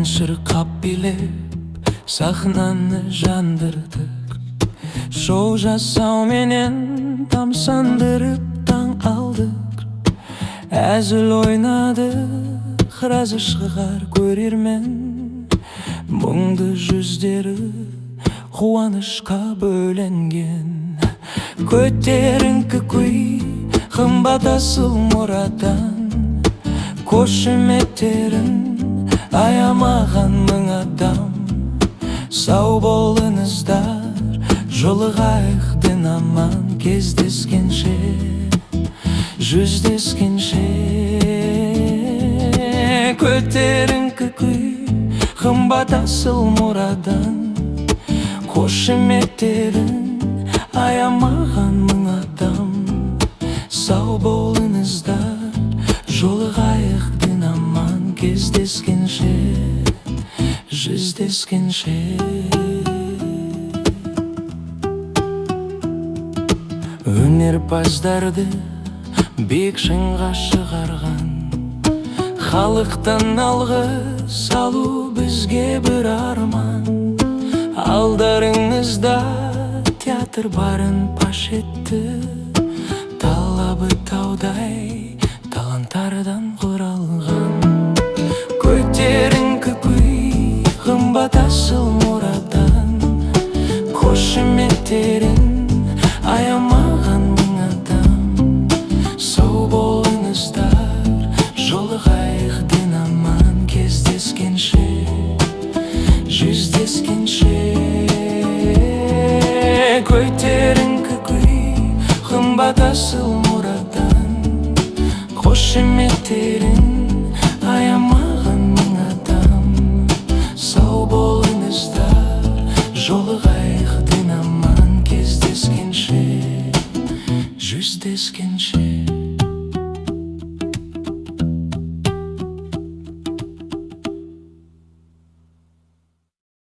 шырқап билеп сахнаны жандырдық. Шоу жасауменен тамсандырып таң алдық. Әзіл ойнадық, разы шығар көрермен. Мұңды жүздері қуанышқа бөленген. Көтеріңкі күй, қымбат асыл мұрадан. Қошеметтерін аямаған мың адам. Сау болыңыздар, жолығайық дін аман. Кездескенше, жүздескенше. Көтеріңкі күй, қымбат асыл мұрадан. Қошеметтерін аямаған мың адам. Сау болыңыздар, жолығайық дін аман. Кездескенше, жүздескенше. Өнерпаздарды биік шыңға шығарған, халықтан алғыс алу бізге бір арман. Алдарыңызда театр барын паш етті. Талабы таудай таланттардан құралған. Көтеріңкі күй, қымбат асыл мұрадан. Қошеметтерін аямаған мың адам. Сау болыңыздар, жолығайық дін аман. Кездескенше, жүздескенше. Көтеріңкі күй, қымбат асыл мұрадан. Қошеметтерін аямаған мың адам. Сау болыңыздар, жолығайық дін аман. Кездескенше, жүздескенше.